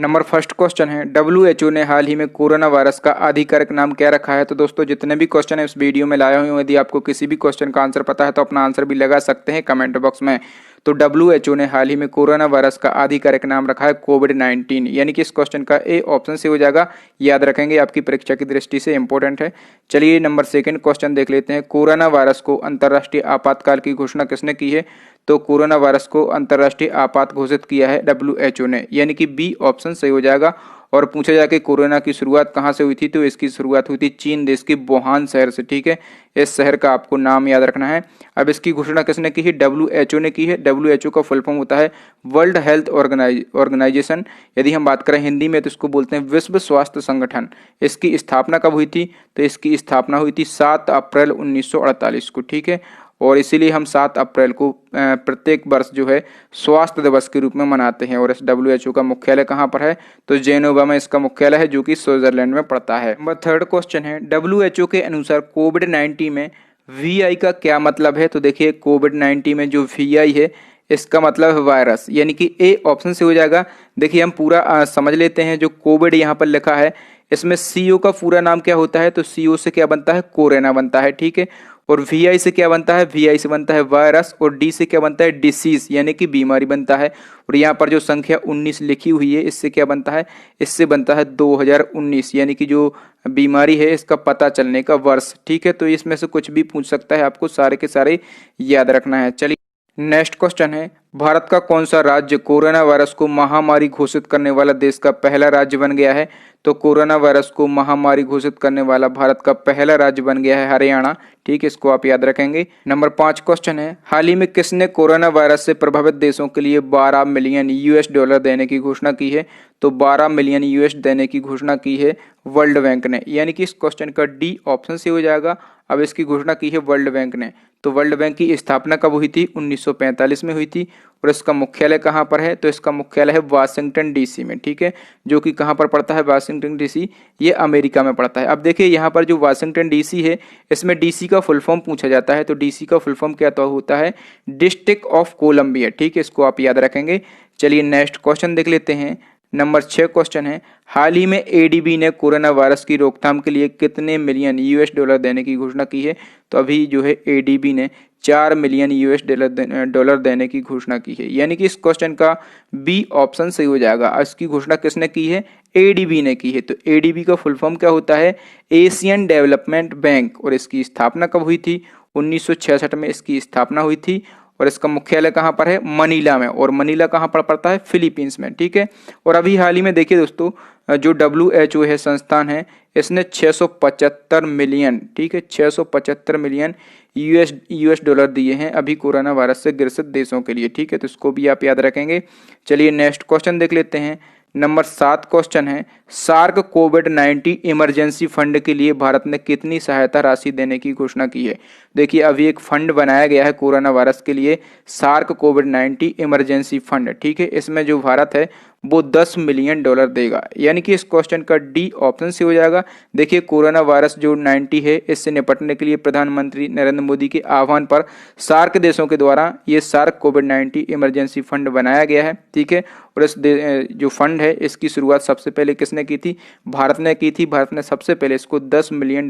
Number first question है, WHO ने हाल ही में कोरोना वायरस का आधिकारिक नाम क्या रखा है। तो दोस्तों जितने भी क्वेश्चन है इस वीडियो में लाया हूँ, यदि आपको किसी भी क्वेश्चन का आंसर पता है तो अपना आंसर भी लगा सकते हैं कमेंट बॉक्स में। तो WHO ने हाल ही में कोरोना वायरस का आधिकारिक नाम रखा है कोविड-19, यानी कि इस क्वेश्चन का ए ऑप्शन से हो जाएगा। याद रखेंगे, आपकी परीक्षा की दृष्टि से इंपॉर्टेंट है। चलिए नंबर सेकंड क्वेश्चन देख लेते हैं। कोरोना वायरस को अंतर्राष्ट्रीय आपातकाल की घोषणा किसने की है। तो कोरोना वायरस को अंतर्राष्ट्रीय आपात घोषित किया है WHO ने, यानी कि बी ऑप्शन सही हो जाएगा। और पूछा जाए कि कोरोना की शुरुआत कहाँ से हुई थी, तो इसकी शुरुआत हुई थी चीन देश के वुहान शहर से। ठीक है, इस शहर का आपको नाम याद रखना है। अब इसकी घोषणा किसने की है, WHO ने की है। WHO का फुल फॉर्म होता है वर्ल्ड हेल्थ ऑर्गेनाइजेशन। यदि हम बात करें हिंदी में तो इसको बोलते हैं विश्व स्वास्थ्य संगठन। इसकी स्थापना कब हुई थी, तो इसकी स्थापना हुई थी 7 अप्रैल 1948 को। ठीक है, और इसीलिए हम 7 अप्रैल को प्रत्येक वर्ष जो है स्वास्थ्य दिवस के रूप में मनाते हैं। और इस WHO का मुख्यालय कहाँ पर है, तो जेनेवा में इसका मुख्यालय है, जो कि स्विट्जरलैंड में पड़ता है। नंबर थर्ड क्वेश्चन है, WHO के अनुसार कोविड-19 में VI का क्या मतलब है। तो देखिए कोविड-19 में जो VI है इसका मतलब है वायरस, यानी कि ए ऑप्शन से हो जाएगा। देखिए हम पूरा समझ लेते हैं। जो कोविड यहाँ पर लिखा है इसमें CO का पूरा नाम क्या होता है, तो CO से क्या बनता है, कोरोना बनता है। ठीक है, और VI से क्या बनता है, VI से बनता है वायरस, और D से क्या बनता है, डिसीज, यानी कि बीमारी बनता है। और यहाँ पर जो संख्या 19 लिखी हुई है इससे क्या बनता है, इससे बनता है 2019, यानी कि जो बीमारी है इसका पता चलने का वर्ष। ठीक है, तो इसमें से कुछ भी पूछ सकता है, आपको सारे के सारे याद रखना है। चलिए नेक्स्ट क्वेश्चन है, भारत का कौन सा राज्य कोरोना वायरस को महामारी घोषित करने वाला देश का पहला राज्य बन गया है। तो कोरोना वायरस को महामारी घोषित करने वाला भारत का पहला राज्य बन गया है हरियाणा। ठीक है, इसको आप याद रखेंगे। नंबर 5 क्वेश्चन है, हाल ही में किसने कोरोना वायरस से प्रभावित देशों के लिए 12 मिलियन US$ देने की घोषणा की है। तो 12 मिलियन US देने की घोषणा की है वर्ल्ड बैंक ने, यानी कि इस क्वेश्चन का डी ऑप्शन से हो जाएगा। अब इसकी घोषणा की है वर्ल्ड बैंक ने। तो वर्ल्ड बैंक की स्थापना कब हुई थी, 1945 में हुई थी। और इसका मुख्यालय कहाँ पर है, तो इसका मुख्यालय है वाशिंगटन DC में। ठीक है, जो कि कहाँ पर पड़ता है, वाशिंगटन DC, ये अमेरिका में पड़ता है। अब देखिए यहाँ पर जो वाशिंगटन DC है इसमें DC का फुल फॉर्म पूछा जाता है। तो DC का फुल फॉर्म क्या तो होता है, डिस्ट्रिक्ट ऑफ कोलंबिया। ठीक है, इसको आप याद रखेंगे। चलिए नेक्स्ट क्वेश्चन देख लेते हैं। नंबर 6 क्वेश्चन है, हाल ही में ADB ने कोरोना वायरस की रोकथाम के लिए कितने मिलियन US$ देने की घोषणा की है। तो अभी जो है ADB ने 4 मिलियन US$ देने की घोषणा की है, यानी कि इस क्वेश्चन का बी ऑप्शन सही हो जाएगा। इसकी घोषणा किसने की है, ADB ने की है। तो ADB का फुल फॉर्म क्या होता है, एशियन डेवलपमेंट बैंक। और इसकी स्थापना कब हुई थी, 1966 में इसकी स्थापना हुई थी। और इसका मुख्यालय कहाँ पर है, मनीला में। और मनीला कहाँ पर पड़ता है, फिलीपींस में। ठीक है, और अभी हाल ही में देखिए दोस्तों, जो WHO है संस्थान है, इसने 675 मिलियन, ठीक है 675 मिलियन US$ दिए हैं अभी कोरोना वायरस से ग्रसित देशों के लिए। ठीक है, तो इसको भी आप याद रखेंगे। चलिए नेक्स्ट क्वेश्चन देख लेते हैं। नंबर 7 क्वेश्चन है, सार्क कोविड-19 इमरजेंसी फंड के लिए भारत ने कितनी सहायता राशि देने की घोषणा की है। देखिए अभी एक फंड बनाया गया है कोरोना वायरस के लिए, सार्क कोविड-19 इमरजेंसी फंड। ठीक है, इसमें जो भारत है वो $10 मिलियन देगा, यानी कि इस क्वेश्चन का डी ऑप्शन से हो जाएगा। देखिए कोरोना वायरस जो 90 है इससे निपटने के लिए प्रधानमंत्री नरेंद्र मोदी के आह्वान पर सार्क देशों के द्वारा ये सार्क कोविड-19 इमरजेंसी फंड बनाया गया है। ठीक है, और इस जो फंड है इसकी शुरुआत सबसे पहले किसने की थी, भारत ने की थी। भारत ने सबसे पहले इसको $10 मिलियन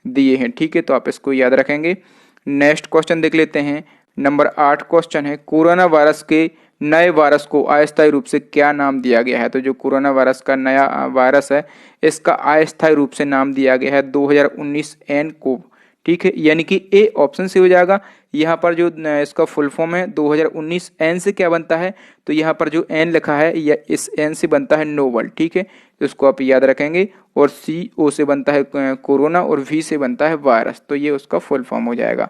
दिए हैं। ठीक है, तो आप इसको याद रखेंगे। नेक्स्ट क्वेश्चन देख लेते हैं। नंबर 8 क्वेश्चन है, कोरोना वायरस के नए वायरस को अस्थायी रूप से क्या नाम दिया गया है। तो जो कोरोना वायरस का नया वायरस है इसका अस्थायी रूप से नाम दिया गया है 2019 nCoV। ठीक है, यानी कि ए ऑप्शन से हो जाएगा। यहाँ पर जो इसका फुल फॉर्म है 2019 N से क्या बनता है, तो यहाँ पर जो N लिखा है या इस N से बनता है नोवल। ठीक है, तो इसको आप याद रखेंगे। और CO से बनता है कोरोना, और V से बनता है वायरस, तो ये उसका फुल फॉर्म हो जाएगा।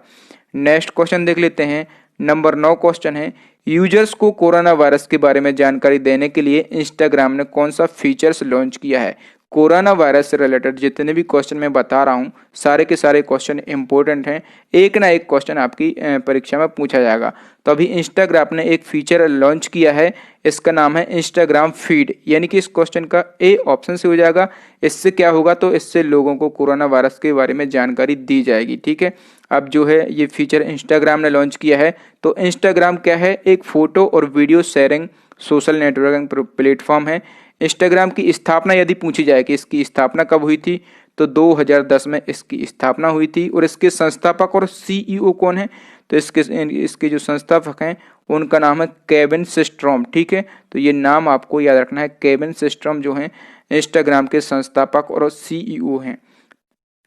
नेक्स्ट क्वेश्चन देख लेते हैं। नंबर 9 क्वेश्चन है, यूजर्स को कोरोना वायरस के बारे में जानकारी देने के लिए इंस्टाग्राम ने कौन सा फीचर्स लॉन्च किया है। कोरोना वायरस से रिलेटेड जितने भी क्वेश्चन मैं बता रहा हूँ सारे के सारे क्वेश्चन इंपॉर्टेंट हैं, एक ना एक क्वेश्चन आपकी परीक्षा में पूछा जाएगा। तो अभी इंस्टाग्राम ने एक फीचर लॉन्च किया है, इसका नाम है इंस्टाग्राम फीड, यानी कि इस क्वेश्चन का ए ऑप्शन से हो जाएगा। इससे क्या होगा, तो इससे लोगों को कोरोना वायरस के बारे में जानकारी दी जाएगी। ठीक है, अब जो है ये फीचर इंस्टाग्राम ने लॉन्च किया है। तो इंस्टाग्राम क्या है, एक फोटो और video sharing social networking platform है। इंस्टाग्राम की स्थापना यदि पूछी जाए कि इसकी स्थापना कब हुई थी, तो 2010 में इसकी स्थापना हुई थी। और इसके संस्थापक और सीईओ कौन है, तो इसके जो संस्थापक हैं उनका नाम है केविन सिस्ट्रॉम। ठीक है, तो ये नाम आपको याद रखना है, केविन सिस्ट्रॉम जो हैं इंस्टाग्राम के संस्थापक और सीईओ हैं।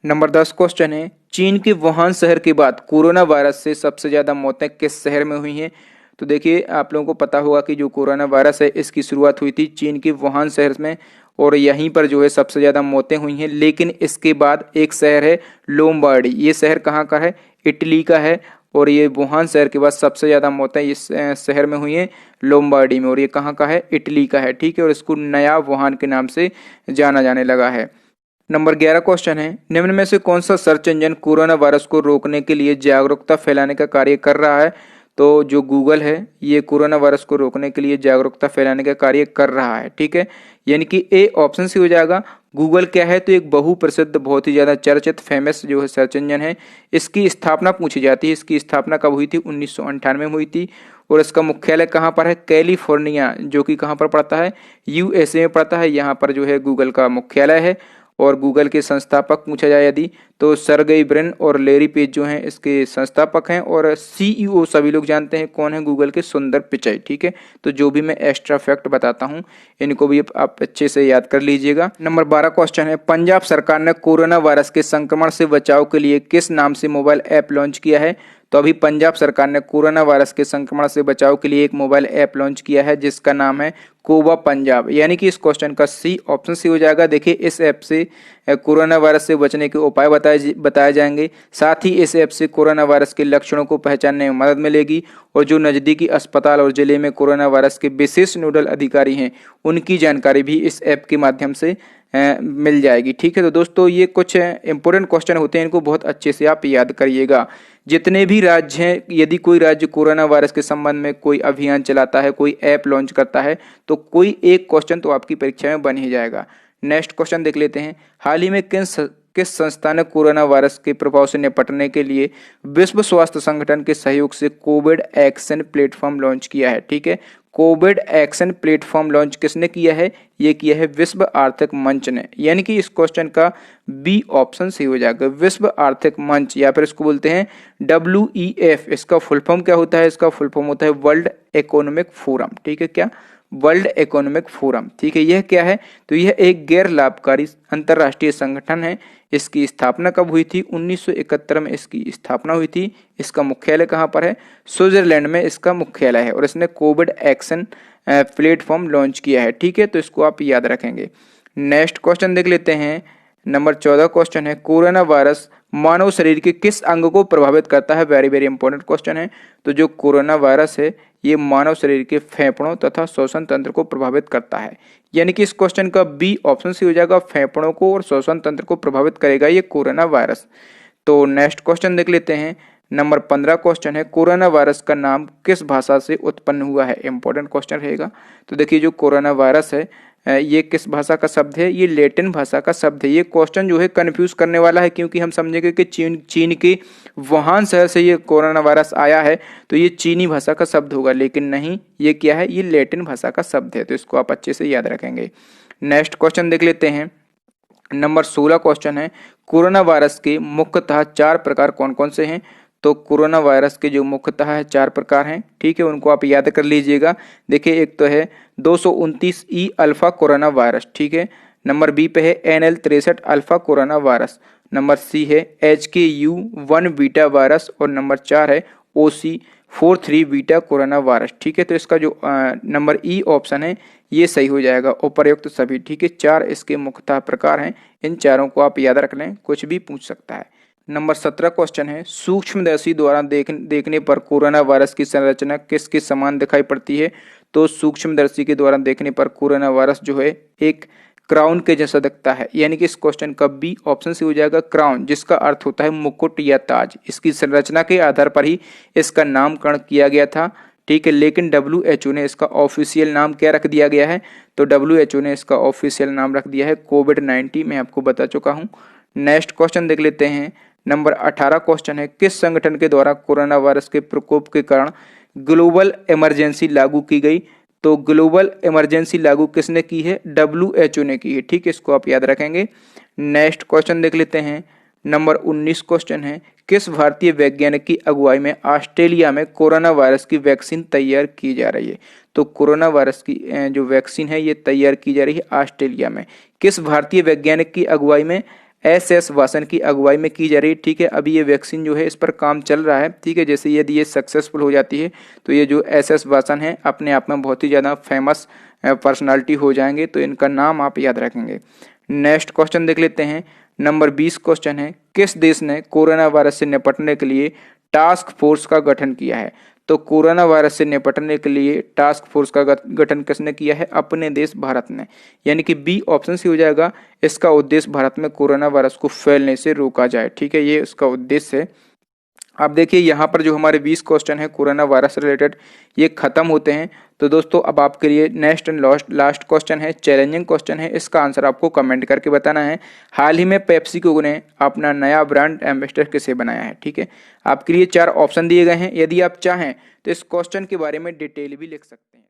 नंबर 10 क्वेश्चन है, चीन के वुहान शहर के बाद कोरोना वायरस से सबसे ज़्यादा मौतें किस शहर में हुई हैं। तो देखिए, आप लोगों को पता होगा कि जो कोरोना वायरस है इसकी शुरुआत हुई थी चीन के वुहान शहर में, और यहीं पर जो है सबसे ज़्यादा मौतें हुई हैं। लेकिन इसके बाद एक शहर है लोम्बार्डी, ये शहर कहाँ का है, इटली का है। और ये वुहान शहर के बाद सबसे ज़्यादा मौतें इस शहर में हुई हैं, लोम्बार्डी में, और ये कहाँ का है, इटली का है। ठीक है, और इसको नया वुहान के नाम से जाना जाने लगा है। नंबर 11 क्वेश्चन है, निम्न में से कौन सा सर्च इंजन कोरोना वायरस को रोकने के लिए जागरूकता फैलाने का कार्य कर रहा है। तो जो गूगल है ये कोरोना वायरस को रोकने के लिए जागरूकता फैलाने का कार्य कर रहा है। ठीक है, यानी कि ए ऑप्शन से हो जाएगा। गूगल क्या है, तो एक बहुप्रसिद्ध, बहुत ही ज़्यादा चर्चित, फेमस जो है सर्च इंजन है। इसकी स्थापना पूछी जाती है, इसकी स्थापना कब हुई थी, 1998 में हुई थी। और इसका मुख्यालय कहाँ पर है, कैलिफोर्निया, जो कि कहाँ पर पड़ता है, यूएसए में पड़ता है। यहाँ पर जो है गूगल का मुख्यालय है। और गूगल के संस्थापक पूछा जाए यदि, तो सर्गेई ब्रिन और लेरी पेज जो हैं इसके संस्थापक हैं। और सीईओ सभी लोग जानते हैं कौन है, गूगल के सुंदर पिचाई। ठीक है, तो जो भी मैं एक्स्ट्रा फैक्ट बताता हूं इनको भी आप अच्छे से याद कर लीजिएगा। नंबर 12 क्वेश्चन है, पंजाब सरकार ने कोरोना वायरस के संक्रमण से बचाव के लिए किस नाम से मोबाइल ऐप लॉन्च किया है। तो अभी पंजाब सरकार ने कोरोना वायरस के संक्रमण से बचाव के लिए एक मोबाइल ऐप लॉन्च किया है जिसका नाम है कोवा पंजाब, यानी कि इस क्वेश्चन का सी ऑप्शन सी हो जाएगा। देखिए, इस ऐप से कोरोना वायरस से बचने के उपाय बताए जाएंगे। साथ ही इस ऐप से कोरोना वायरस के लक्षणों को पहचानने में मदद मिलेगी। और जो नज़दीकी अस्पताल और जिले में कोरोना वायरस के विशेष नोडल अधिकारी हैं उनकी जानकारी भी इस ऐप के माध्यम से मिल जाएगी। ठीक है, तो दोस्तों ये कुछ इंपॉर्टेंट क्वेश्चन होते हैं, इनको बहुत अच्छे से आप याद करिएगा। जितने भी राज्य हैं, यदि कोई राज्य कोरोना वायरस के संबंध में कोई अभियान चलाता है, कोई ऐप लॉन्च करता है, तो कोई एक क्वेश्चन तो आपकी परीक्षा में बन ही जाएगा। नेक्स्ट क्वेश्चन देख लेते हैं, हाल ही में किस संस्था ने कोरोना वायरस के प्रभाव से निपटने के लिए विश्व स्वास्थ्य संगठन के सहयोग से कोविड एक्शन प्लेटफॉर्म लॉन्च किया है। ठीक है, कोविड एक्शन प्लेटफॉर्म लॉन्च किसने किया है, ये किया है विश्व आर्थिक मंच ने, यानी कि इस क्वेश्चन का बी ऑप्शन सही हो जाएगा, विश्व आर्थिक मंच, या फिर इसको बोलते हैं WEF। इसका फुल फॉर्म क्या होता है, इसका फुल फॉर्म होता है वर्ल्ड इकोनॉमिक फोरम। ठीक है, क्या, वर्ल्ड इकोनॉमिक फोरम। ठीक है, यह क्या है, तो यह एक गैर लाभकारी अंतर्राष्ट्रीय संगठन है। इसकी स्थापना कब हुई थी, 1971 में इसकी स्थापना हुई थी। इसका मुख्यालय कहाँ पर है, स्विट्जरलैंड में इसका मुख्यालय है। और इसने कोविड एक्शन प्लेटफॉर्म लॉन्च किया है। ठीक है, तो इसको आप याद रखेंगे। नेक्स्ट क्वेश्चन देख लेते हैं, नंबर 14 क्वेश्चन है, कोरोना वायरस मानव शरीर के किस अंग को प्रभावित करता है। वेरी वेरी इंपॉर्टेंट क्वेश्चन है। तो जो कोरोना वायरस है ये मानव शरीर के फेफड़ों तथा श्वसन तंत्र को प्रभावित करता है, यानी कि इस क्वेश्चन का बी ऑप्शन से हो जाएगा, फेफड़ों को और श्वसन तंत्र को प्रभावित करेगा ये कोरोना वायरस। तो नेक्स्ट क्वेश्चन देख लेते हैं, नंबर 15 क्वेश्चन है, कोरोना वायरस का नाम किस भाषा से उत्पन्न हुआ है। इंपॉर्टेंट क्वेश्चन रहेगा। तो देखिए, जो कोरोना वायरस है ये किस भाषा का शब्द है, ये लैटिन भाषा का शब्द है। ये क्वेश्चन जो है कंफ्यूज करने वाला है, क्योंकि हम समझेंगे कि चीन के वुहान शहर से ये कोरोना वायरस आया है तो ये चीनी भाषा का शब्द होगा, लेकिन नहीं, ये क्या है, ये लैटिन भाषा का शब्द है। तो इसको आप अच्छे से याद रखेंगे। नेक्स्ट क्वेश्चन देख लेते हैं, नंबर 16 क्वेश्चन है, कोरोना वायरस के मुख्यतः 4 प्रकार कौन कौन से हैं। तो कोरोना वायरस के जो मुख्यतः है 4 प्रकार हैं। ठीक है, उनको आप याद कर लीजिएगा। देखिए, एक तो है 229E अल्फा कोरोना वायरस। ठीक है, नंबर बी पे है NL63 alpha corona virus, number C है HKU1 बीटा वायरस, और नंबर 4 है OC43 बीटा कोरोना वायरस। ठीक है, तो इसका जो नंबर ई ऑप्शन है ये सही हो जाएगा, उपर्युक्त सभी। ठीक है, 4 इसके मुख्यतः प्रकार हैं, इन चारों को आप याद रख लें, कुछ भी पूछ सकता है। नंबर 17 क्वेश्चन है, सूक्ष्मदर्शी द्वारा देखने पर कोरोना वायरस की संरचना किसके समान दिखाई पड़ती है। तो सूक्ष्मदर्शी के द्वारा देखने पर कोरोना वायरस जो है एक क्राउन के जैसा दिखता है, यानी कि इस क्वेश्चन का बी ऑप्शन से हो जाएगा, क्राउन, जिसका अर्थ होता है मुकुट या ताज। इसकी संरचना के आधार पर ही इसका नामकरण किया गया था। ठीक है, लेकिन WHO ने इसका ऑफिशियल नाम क्या रख दिया गया है, तो WHO ने इसका ऑफिशियल नाम रख दिया है कोविड-19, मैं आपको बता चुका हूँ। नेक्स्ट क्वेश्चन देख लेते हैं, नंबर 18 क्वेश्चन है, किस संगठन के द्वारा कोरोना वायरस के प्रकोप के कारण ग्लोबल इमरजेंसी लागू की गई। तो ग्लोबल इमरजेंसी लागू किसने की है? WHO ने की है। ठीक है, इसको आप याद रखेंगे। नेक्स्ट क्वेश्चन देख लेते हैं। नंबर 19 क्वेश्चन है, किस भारतीय वैज्ञानिक की अगुवाई में ऑस्ट्रेलिया में कोरोना वायरस की वैक्सीन तैयार की जा रही है? तो कोरोना वायरस की जो वैक्सीन है ये तैयार की जा रही है ऑस्ट्रेलिया में। किस भारतीय वैज्ञानिक की अगुवाई में? SS वासन की अगुवाई में की जा रही है। ठीक है, अभी ये वैक्सीन जो है इस पर काम चल रहा है। ठीक है, जैसे यदि ये सक्सेसफुल हो जाती है तो ये जो SS वासन है अपने आप में बहुत ही ज़्यादा फेमस पर्सनालिटी हो जाएंगे, तो इनका नाम आप याद रखेंगे। नेक्स्ट क्वेश्चन देख लेते हैं। नंबर 20 क्वेश्चन है, किस देश ने कोरोना वायरस से निपटने के लिए टास्क फोर्स का गठन किया है? तो कोरोना वायरस से निपटने के लिए टास्क फोर्स का गठन किसने किया है? अपने देश भारत ने। यानी कि बी ऑप्शन से हो जाएगा। इसका उद्देश्य भारत में कोरोना वायरस को फैलने से रोका जाए। ठीक है, ये इसका उद्देश्य है। अब देखिए यहाँ पर जो हमारे 20 क्वेश्चन है कोरोना वायरस रिलेटेड ये खत्म होते हैं। तो दोस्तों अब आपके लिए नेक्स्ट एंड लास्ट क्वेश्चन है, चैलेंजिंग क्वेश्चन है। इसका आंसर आपको कमेंट करके बताना है। हाल ही में पेप्सिको ने अपना नया ब्रांड एम्बेसडर किसे बनाया है? ठीक है, आपके लिए 4 ऑप्शन दिए गए हैं। यदि आप चाहें तो इस क्वेश्चन के बारे में डिटेल भी लिख सकते हैं।